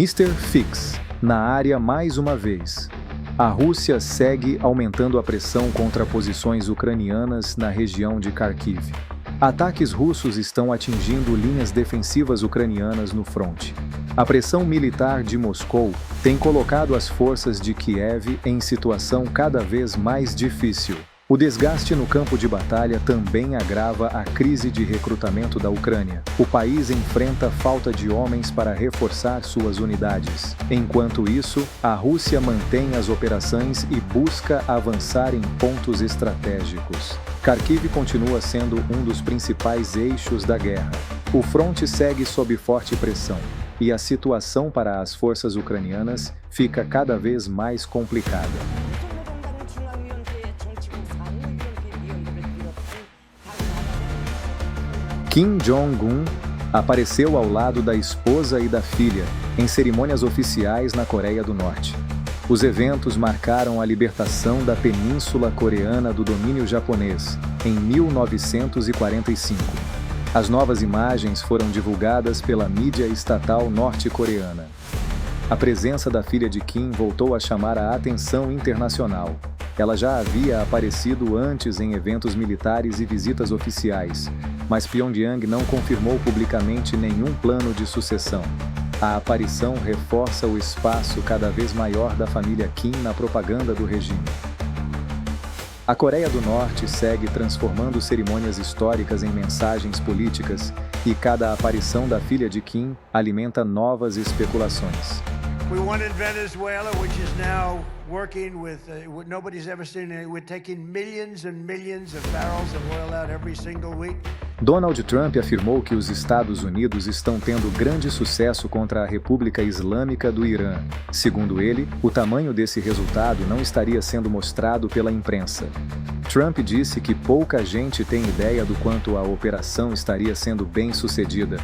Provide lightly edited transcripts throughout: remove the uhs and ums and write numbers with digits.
Mr. Fix, na área mais uma vez. A Rússia segue aumentando a pressão contra posições ucranianas na região de Kharkiv. Ataques russos estão atingindo linhas defensivas ucranianas no fronte. A pressão militar de Moscou tem colocado as forças de Kiev em situação cada vez mais difícil. O desgaste no campo de batalha também agrava a crise de recrutamento da Ucrânia. O país enfrenta falta de homens para reforçar suas unidades. Enquanto isso, a Rússia mantém as operações e busca avançar em pontos estratégicos. Kharkiv continua sendo um dos principais eixos da guerra. O fronte segue sob forte pressão, e a situação para as forças ucranianas fica cada vez mais complicada. Kim Jong-un apareceu ao lado da esposa e da filha em cerimônias oficiais na Coreia do Norte. Os eventos marcaram a libertação da Península Coreana do domínio japonês em 1945. As novas imagens foram divulgadas pela mídia estatal norte-coreana. A presença da filha de Kim voltou a chamar a atenção internacional. Ela já havia aparecido antes em eventos militares e visitas oficiais, mas Pyongyang não confirmou publicamente nenhum plano de sucessão. A aparição reforça o espaço cada vez maior da família Kim na propaganda do regime. A Coreia do Norte segue transformando cerimônias históricas em mensagens políticas, e cada aparição da filha de Kim alimenta novas especulações. We wanted Venezuela, which is now working with what nobody's ever seen. We're taking millions and millions of barrels of oil out every single week. Donald Trump afirmou que os Estados Unidos estão tendo grande sucesso contra a República Islâmica do Irã. Segundo ele, o tamanho desse resultado não estaria sendo mostrado pela imprensa. Trump disse que pouca gente tem ideia do quanto a operação estaria sendo bem sucedida,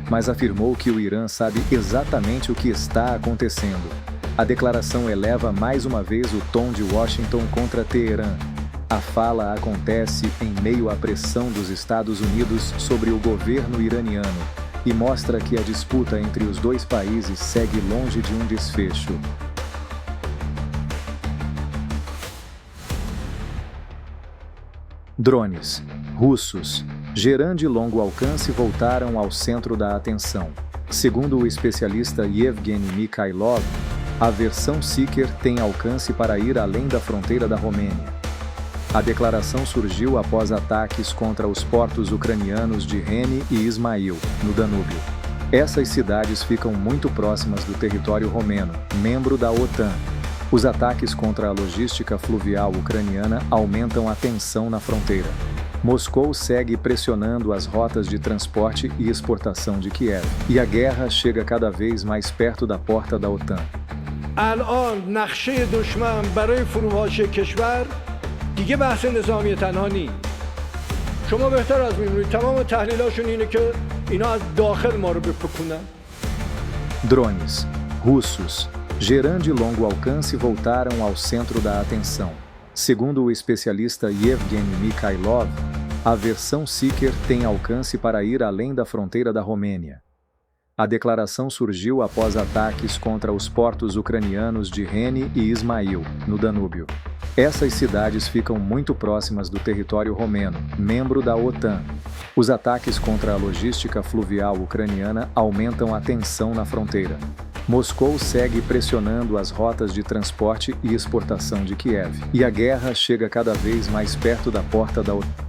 mas afirmou que o Irã sabe exatamente o que está acontecendo. A declaração eleva mais uma vez o tom de Washington contra Teherã. A fala acontece em meio à pressão dos Estados Unidos sobre o governo iraniano e mostra que a disputa entre os dois países segue longe de um desfecho. Drones russos, gerando de longo alcance, voltaram ao centro da atenção. Segundo o especialista Yevgeny Mikhailov, a versão Seeker tem alcance para ir além da fronteira da Romênia. A declaração surgiu após ataques contra os portos ucranianos de Reni e Ismail, no Danúbio. Essas cidades ficam muito próximas do território romeno, membro da OTAN. Os ataques contra a logística fluvial ucraniana aumentam a tensão na fronteira. Moscou segue pressionando as rotas de transporte e exportação de Kiev, e a guerra chega cada vez mais perto da porta da OTAN. الان نقشه دشمن برای فروپاشی کشور دیگه بحث نظامی تنها نیست. شما بهتر از می‌دونید تمام تحلیلاشون اینه که اینا از داخل ما رو بپکنن. Drones russos, gerando de longo alcance, voltaram ao centro da atenção. Segundo o especialista Yevgeny Mikhailov, a versão Seeker tem alcance para ir além da fronteira da Romênia. A declaração surgiu após ataques contra os portos ucranianos de Reni e Ismail, no Danúbio. Essas cidades ficam muito próximas do território romeno, membro da OTAN. Os ataques contra a logística fluvial ucraniana aumentam a tensão na fronteira. Moscou segue pressionando as rotas de transporte e exportação de Kiev, e a guerra chega cada vez mais perto da porta da OTAN.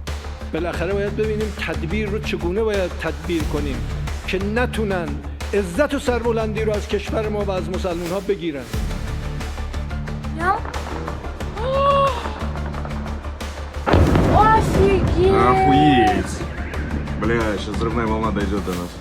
بالاخره باید ببینیم تدبیر رو چگونه باید تدبیر کنیم که نتونن عزت و سربلندی رو از کشور ما و از مسلمان‌ها بگیرن. Охуеть! Бля, сейчас взрывная волна дойдет до нас.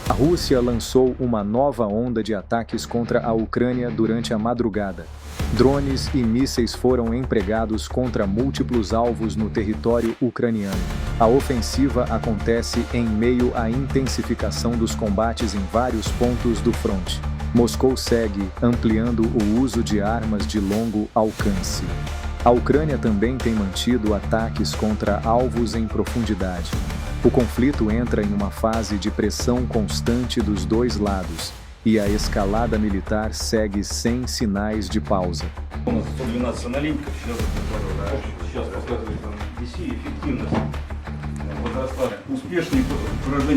A Rússia lançou uma nova onda de ataques contra a Ucrânia durante a madrugada. Drones e mísseis foram empregados contra múltiplos alvos no território ucraniano. A ofensiva acontece em meio à intensificação dos combates em vários pontos do fronte. Moscou segue ampliando o uso de armas de longo alcance. A Ucrânia também tem mantido ataques contra alvos em profundidade. O conflito entra em uma fase de pressão constante dos dois lados, e a escalada militar segue sem sinais de pausa.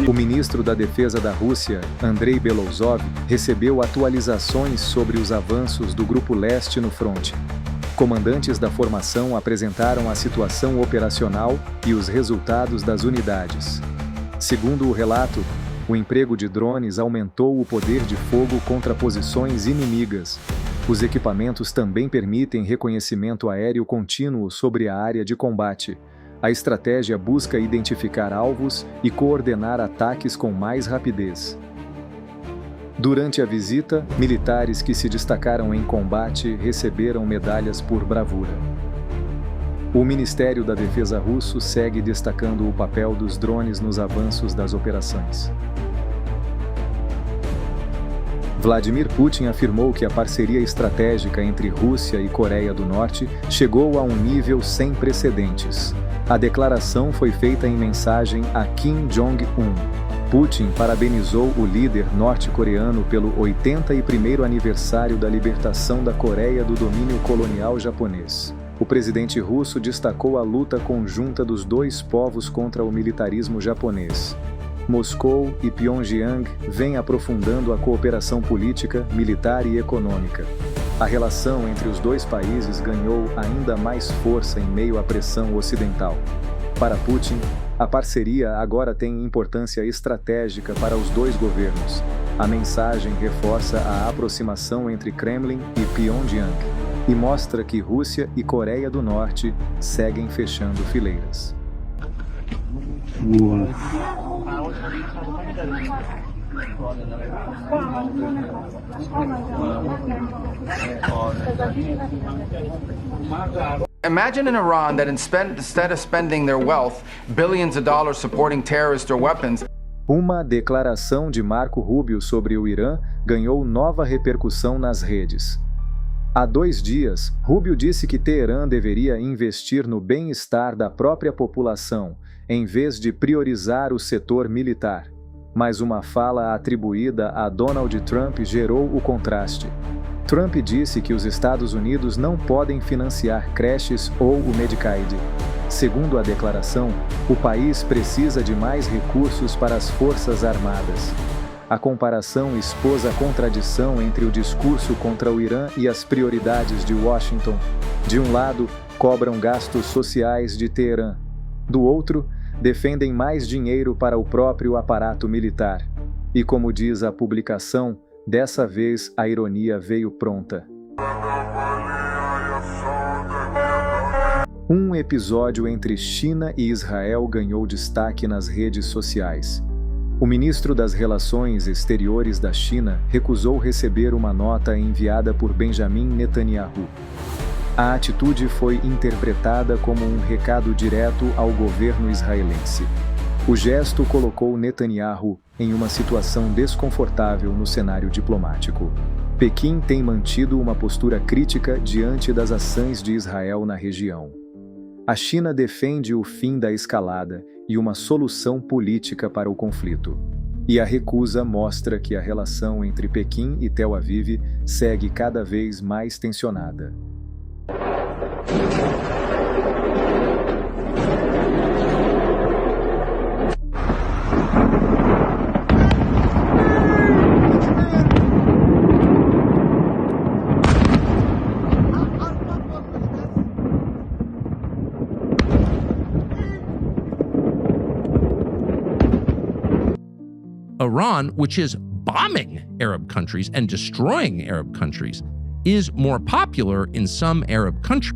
O ministro da Defesa da Rússia, Andrei Belousov, recebeu atualizações sobre os avanços do Grupo Leste no fronte. Comandantes da formação apresentaram a situação operacional e os resultados das unidades. Segundo o relato, o emprego de drones aumentou o poder de fogo contra posições inimigas. Os equipamentos também permitem reconhecimento aéreo contínuo sobre a área de combate. A estratégia busca identificar alvos e coordenar ataques com mais rapidez. Durante a visita, militares que se destacaram em combate receberam medalhas por bravura. O Ministério da Defesa russo segue destacando o papel dos drones nos avanços das operações. Vladimir Putin afirmou que a parceria estratégica entre Rússia e Coreia do Norte chegou a um nível sem precedentes. A declaração foi feita em mensagem a Kim Jong-un. Putin parabenizou o líder norte-coreano pelo 81º aniversário da libertação da Coreia do domínio colonial japonês. O presidente russo destacou a luta conjunta dos dois povos contra o militarismo japonês. Moscou e Pyongyang vêm aprofundando a cooperação política, militar e econômica. A relação entre os dois países ganhou ainda mais força em meio à pressão ocidental. Para Putin, a parceria agora tem importância estratégica para os dois governos. A mensagem reforça a aproximação entre Kremlin e Pyongyang e mostra que Rússia e Coreia do Norte seguem fechando fileiras. Imagine an Iran that instead of spending their wealth, billions of dollars supporting terrorists or weapons. Uma declaração de Marco Rubio sobre o Irã ganhou nova repercussão nas redes. Há 2 dias, Rubio disse que Teherã deveria investir no bem-estar da própria população, em vez de priorizar o setor militar. Mas uma fala atribuída a Donald Trump gerou o contraste. Trump disse que os Estados Unidos não podem financiar creches ou o Medicaid. Segundo a declaração, o país precisa de mais recursos para as Forças Armadas. A comparação expôs a contradição entre o discurso contra o Irã e as prioridades de Washington. De um lado, cobram gastos sociais de Teherã. Do outro, defendem mais dinheiro para o próprio aparato militar. E como diz a publicação, dessa vez a ironia veio pronta. Um episódio entre China e Israel ganhou destaque nas redes sociais. O ministro das Relações Exteriores da China recusou receber uma nota enviada por Benjamin Netanyahu. A atitude foi interpretada como um recado direto ao governo israelense. O gesto colocou Netanyahu em uma situação desconfortável no cenário diplomático. Pequim tem mantido uma postura crítica diante das ações de Israel na região. A China defende o fim da escalada e uma solução política para o conflito. E a recusa mostra que a relação entre Pequim e Tel Aviv segue cada vez mais tensionada. Iran, which is bombing Arab countries and destroying Arab countries, is more popular in some Arab countries.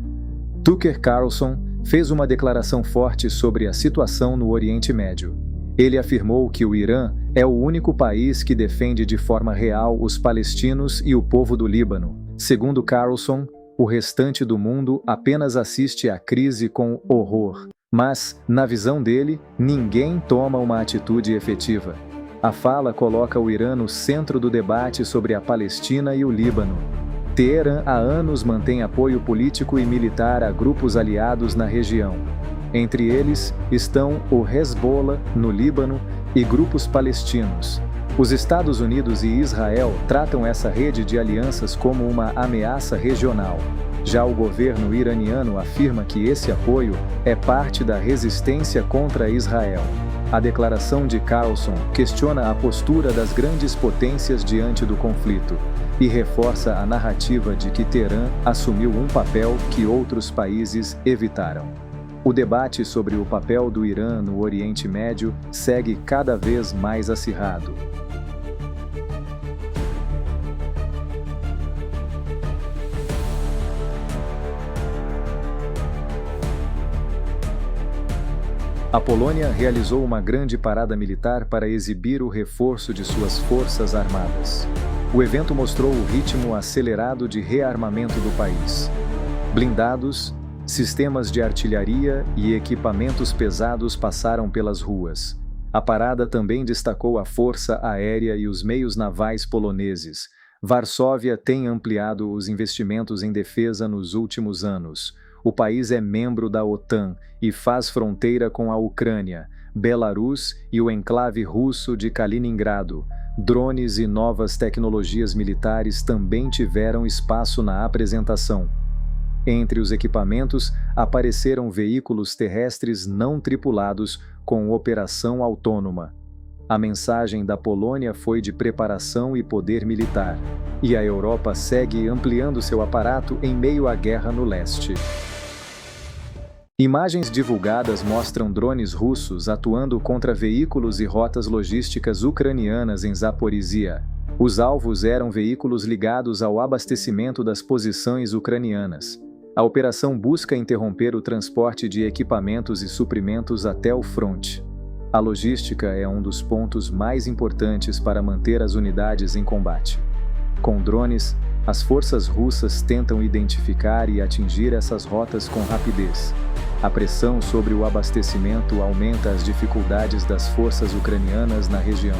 Tucker Carlson fez uma declaração forte sobre a situação no Oriente Médio. Ele afirmou que o Irã é o único país que defende de forma real os palestinos e o povo do Líbano. Segundo Carlson, o restante do mundo apenas assiste à crise com horror. Mas, na visão dele, ninguém toma uma atitude efetiva. A fala coloca o Irã no centro do debate sobre a Palestina e o Líbano. Teherã há anos mantém apoio político e militar a grupos aliados na região. Entre eles estão o Hezbollah, no Líbano, e grupos palestinos. Os Estados Unidos e Israel tratam essa rede de alianças como uma ameaça regional. Já o governo iraniano afirma que esse apoio é parte da resistência contra Israel. A declaração de Carlson questiona a postura das grandes potências diante do conflito e reforça a narrativa de que Teherã assumiu um papel que outros países evitaram. O debate sobre o papel do Irã no Oriente Médio segue cada vez mais acirrado. A Polônia realizou uma grande parada militar para exibir o reforço de suas forças armadas. O evento mostrou o ritmo acelerado de rearmamento do país. Blindados, sistemas de artilharia e equipamentos pesados passaram pelas ruas. A parada também destacou a força aérea e os meios navais poloneses. Varsóvia tem ampliado os investimentos em defesa nos últimos anos. O país é membro da OTAN e faz fronteira com a Ucrânia, Belarus e o enclave russo de Kaliningrado. Drones e novas tecnologias militares também tiveram espaço na apresentação. Entre os equipamentos, apareceram veículos terrestres não tripulados com operação autônoma. A mensagem da Polônia foi de preparação e poder militar, e a Europa segue ampliando seu aparato em meio à guerra no leste. Imagens divulgadas mostram drones russos atuando contra veículos e rotas logísticas ucranianas em Zaporizhia. Os alvos eram veículos ligados ao abastecimento das posições ucranianas. A operação busca interromper o transporte de equipamentos e suprimentos até o fronte. A logística é um dos pontos mais importantes para manter as unidades em combate. Com drones, as forças russas tentam identificar e atingir essas rotas com rapidez. A pressão sobre o abastecimento aumenta as dificuldades das forças ucranianas na região.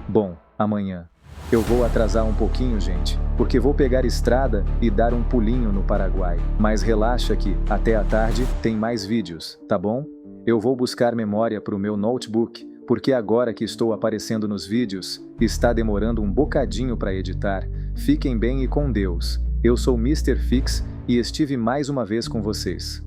Bom, amanhã. Eu vou atrasar um pouquinho, gente, porque vou pegar estrada e dar um pulinho no Paraguai. Mas relaxa que, até a tarde, tem mais vídeos, tá bom? Eu vou buscar memória para o meu notebook, porque agora que estou aparecendo nos vídeos, está demorando um bocadinho para editar. Fiquem bem e com Deus. Eu sou Mr. Fix e estive mais uma vez com vocês.